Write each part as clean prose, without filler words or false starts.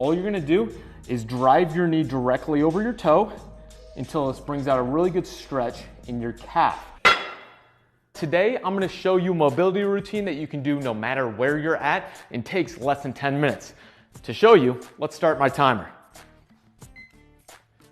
All you're gonna do is drive your knee directly over your toe until this brings out a really good stretch in your calf. Today, I'm gonna show you a mobility routine that you can do no matter where you're at and takes less than 10 minutes. To show you, let's start my timer.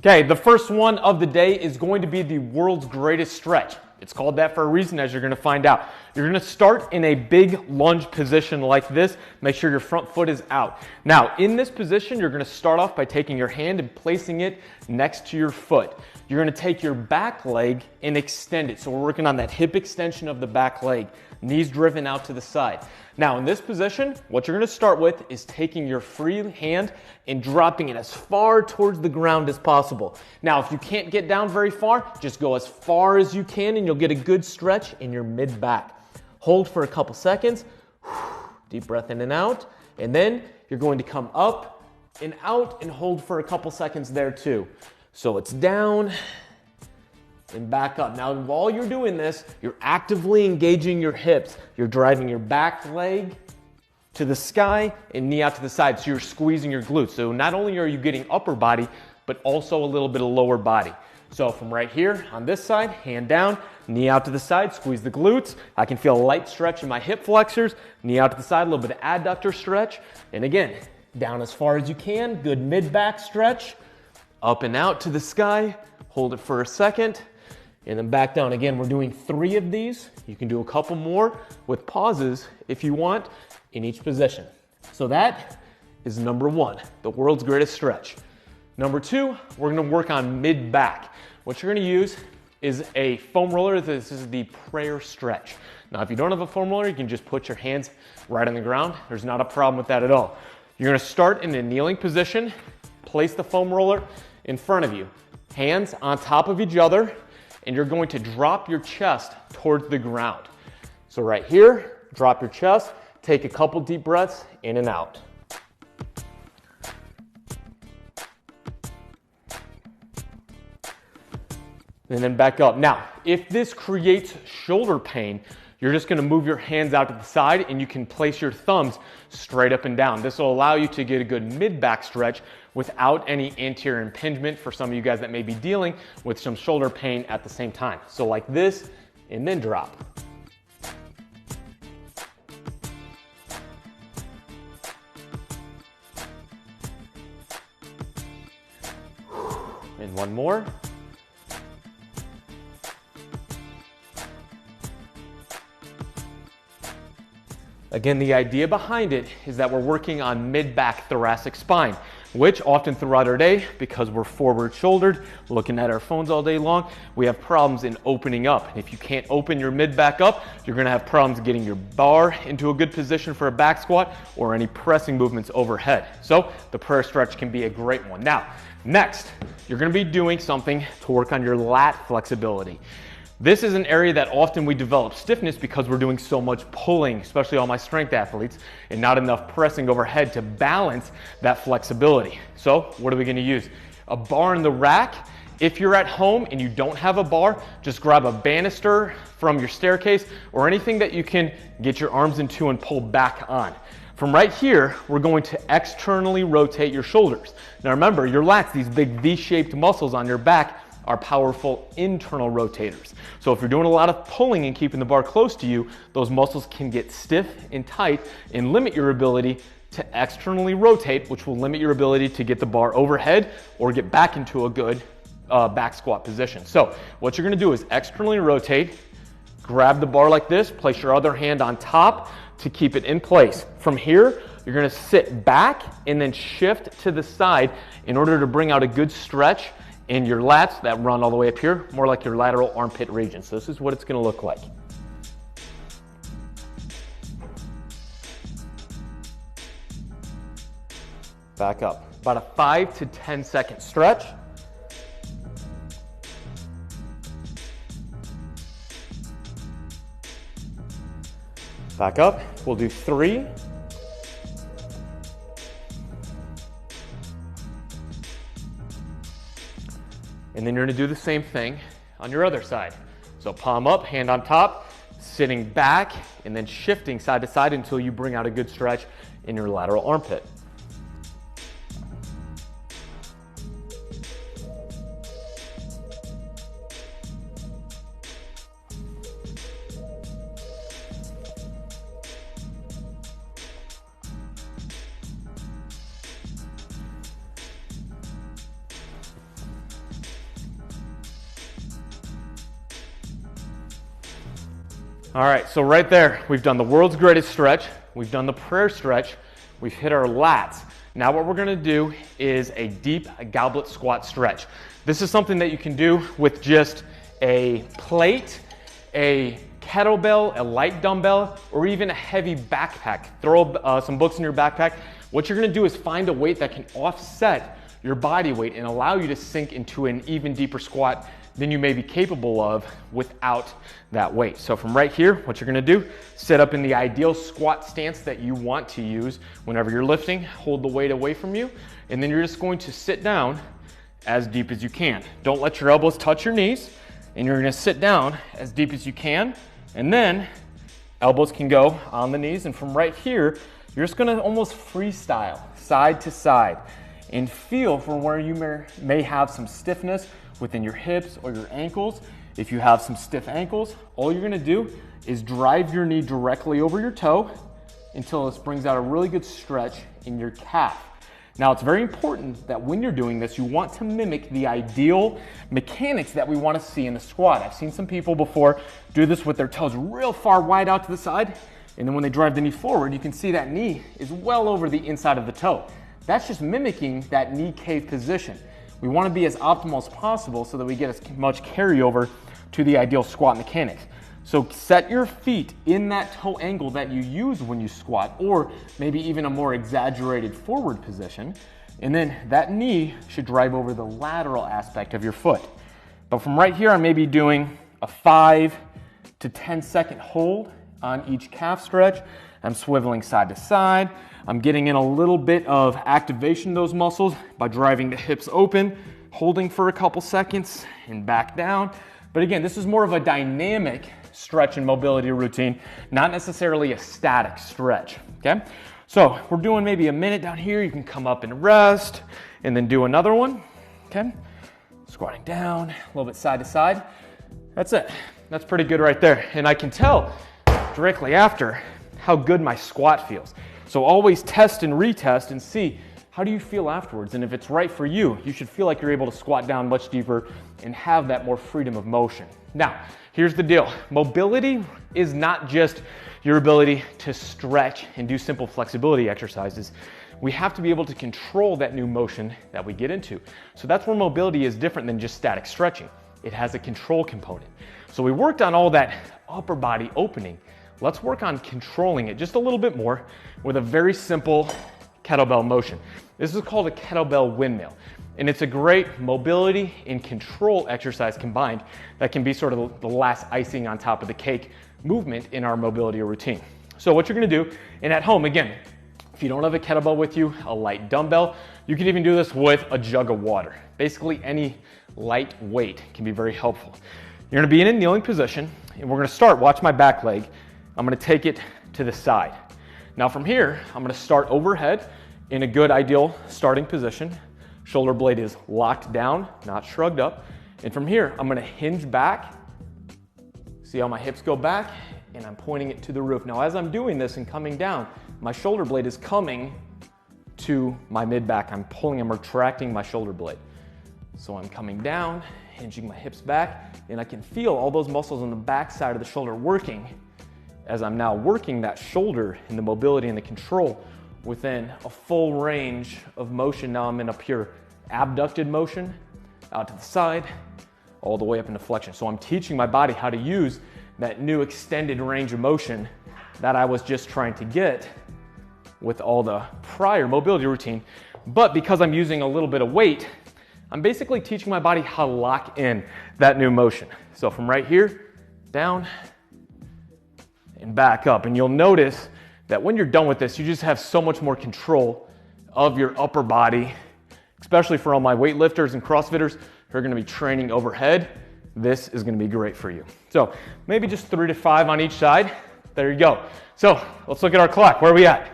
Okay, the first one of the day is going to be the world's greatest stretch. It's called that for a reason, as you're gonna find out. You're gonna start in a big lunge position like this. Make sure your front foot is out. Now, in this position, you're gonna start off by taking your hand and placing it next to your foot. You're gonna take your back leg and extend it. So we're working on that hip extension of the back leg, knees driven out to the side. Now, in this position, what you're gonna start with is taking your free hand and dropping it as far towards the ground as possible. Now, if you can't get down very far, just go as far as you can and you'll get a good stretch in your mid-back. Hold for a couple seconds, deep breath in and out, and then you're going to come up and out and hold for a couple seconds there too. So it's down and back up. Now, while you're doing this, you're actively engaging your hips. You're driving your back leg to the sky and knee out to the side. So you're squeezing your glutes. So not only are you getting upper body, but also a little bit of lower body. So from right here on this side, hand down, knee out to the side, squeeze the glutes. I can feel a light stretch in my hip flexors, knee out to the side, a little bit of adductor stretch. And again, down as far as you can, good mid-back stretch. Up and out to the sky, hold it for a second, and then back down. Again, we're doing 3 of these. You can do a couple more with pauses if you want in each position. So that is number 1, the world's greatest stretch. Number 2, we're gonna work on mid-back. What you're gonna use is a foam roller. This is the prayer stretch. Now, if you don't have a foam roller, you can just put your hands right on the ground. There's not a problem with that at all. You're gonna start in a kneeling position, place the foam roller in front of you, hands on top of each other, and you're going to drop your chest towards the ground. So right here, drop your chest, take a couple deep breaths in and out. And then back up. Now, if this creates shoulder pain, you're just gonna move your hands out to the side and you can place your thumbs straight up and down. This will allow you to get a good mid-back stretch without any anterior impingement for some of you guys that may be dealing with some shoulder pain at the same time. So like this, and then drop. And one more. Again, the idea behind it is that we're working on mid-back thoracic spine, which often throughout our day, because we're forward-shouldered, looking at our phones all day long, we have problems in opening up. And if you can't open your mid-back up, you're gonna have problems getting your bar into a good position for a back squat or any pressing movements overhead. So the prayer stretch can be a great one. Now, next, you're gonna be doing something to work on your lat flexibility. This is an area that often we develop stiffness because we're doing so much pulling, especially all my strength athletes, and not enough pressing overhead to balance that flexibility. So what are we gonna use? A bar in the rack. If you're at home and you don't have a bar, just grab a banister from your staircase or anything that you can get your arms into and pull back on. From right here, we're going to externally rotate your shoulders. Now remember, your lats, these big V-shaped muscles on your back, are powerful internal rotators. So if you're doing a lot of pulling and keeping the bar close to you, those muscles can get stiff and tight and limit your ability to externally rotate, which will limit your ability to get the bar overhead or get back into a good back squat position. So what you're gonna do is externally rotate, grab the bar like this, place your other hand on top to keep it in place. From here, you're gonna sit back and then shift to the side in order to bring out a good stretch in your lats that run all the way up here, more like your lateral armpit region. So this is what it's gonna look like. Back up. About a 5 to 10 second stretch. Back up. We'll do 3. And then you're gonna do the same thing on your other side. So palm up, hand on top, sitting back, and then shifting side to side until you bring out a good stretch in your lateral armpit. All right, so right there, we've done the world's greatest stretch, we've done the prayer stretch, we've hit our lats. Now what we're gonna do is a deep goblet squat stretch. This is something that you can do with just a plate, a kettlebell, a light dumbbell, or even a heavy backpack. Throw some books in your backpack. What you're gonna do is find a weight that can offset your body weight and allow you to sink into an even deeper squat than you may be capable of without that weight. So from right here, what you're gonna do, sit up in the ideal squat stance that you want to use whenever you're lifting, hold the weight away from you, and then you're just going to sit down as deep as you can. Don't let your elbows touch your knees, and you're gonna sit down as deep as you can, and then elbows can go on the knees, and from right here, you're just gonna almost freestyle, side to side, and feel for where you may have some stiffness within your hips or your ankles. If you have some stiff ankles, all you're gonna do is drive your knee directly over your toe until this brings out a really good stretch in your calf. Now, it's very important that when you're doing this, you want to mimic the ideal mechanics that we want to see in the squat. I've seen some people before do this with their toes real far wide out to the side, and then when they drive the knee forward, you can see that knee is well over the inside of the toe. That's just mimicking that knee cave position. We want to be as optimal as possible so that we get as much carryover to the ideal squat mechanics. So set your feet in that toe angle that you use when you squat, or maybe even a more exaggerated forward position. And then that knee should drive over the lateral aspect of your foot. But from right here, I'm maybe doing a 5 to 10 second hold on each calf stretch. I'm swiveling side to side. I'm getting in a little bit of activation of those muscles by driving the hips open, holding for a couple seconds, and back down. But again, this is more of a dynamic stretch and mobility routine, not necessarily a static stretch, okay? So we're doing maybe a minute down here. You can come up and rest, and then do another one, okay? Squatting down, a little bit side to side. That's it. That's pretty good right there. And I can tell directly after how good my squat feels. So always test and retest and see, how do you feel afterwards? And if it's right for you, you should feel like you're able to squat down much deeper and have that more freedom of motion. Now, here's the deal. Mobility is not just your ability to stretch and do simple flexibility exercises. We have to be able to control that new motion that we get into. So that's where mobility is different than just static stretching. It has a control component. So we worked on all that upper body opening. Let's work on controlling it just a little bit more with a very simple kettlebell motion. This is called a kettlebell windmill, and it's a great mobility and control exercise combined that can be sort of the last icing on top of the cake movement in our mobility routine. So what you're gonna do, and at home, again, if you don't have a kettlebell with you, a light dumbbell, you can even do this with a jug of water. Basically, any light weight can be very helpful. You're gonna be in a kneeling position, and we're gonna start, watch my back leg. I'm gonna take it to the side. Now from here, I'm gonna start overhead in a good ideal starting position. Shoulder blade is locked down, not shrugged up. And from here, I'm gonna hinge back. See how my hips go back? And I'm pointing it to the roof. Now as I'm doing this and coming down, my shoulder blade is coming to my mid-back. I'm pulling and retracting my shoulder blade. So I'm coming down, hinging my hips back, and I can feel all those muscles on the back side of the shoulder working as I'm now working that shoulder and the mobility and the control within a full range of motion. Now I'm in a pure abducted motion, out to the side, all the way up into flexion. So I'm teaching my body how to use that new extended range of motion that I was just trying to get with all the prior mobility routine. But because I'm using a little bit of weight, I'm basically teaching my body how to lock in that new motion. So from right here, down, and back up. And you'll notice that when you're done with this, you just have so much more control of your upper body, especially for all my weightlifters and CrossFitters who are gonna be training overhead. This is gonna be great for you. So maybe just 3 to 5 on each side. There you go. So let's look at our clock. Where are we at?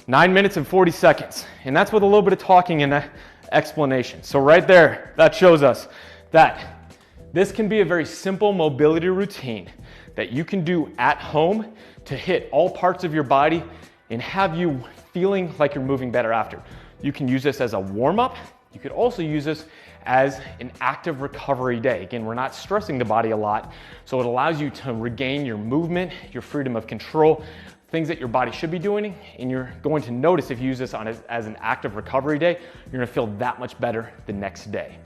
9 minutes and 40 seconds. And that's with a little bit of talking and explanation. So right there, that shows us that this can be a very simple mobility routine that you can do at home to hit all parts of your body and have you feeling like you're moving better after. You can use this as a warm-up You could also use this as an active recovery day. Again, we're not stressing the body a lot, so it allows you to regain your movement, your freedom of control, things that your body should be doing, and you're going to notice if you use this as an active recovery day, you're gonna feel that much better the next day.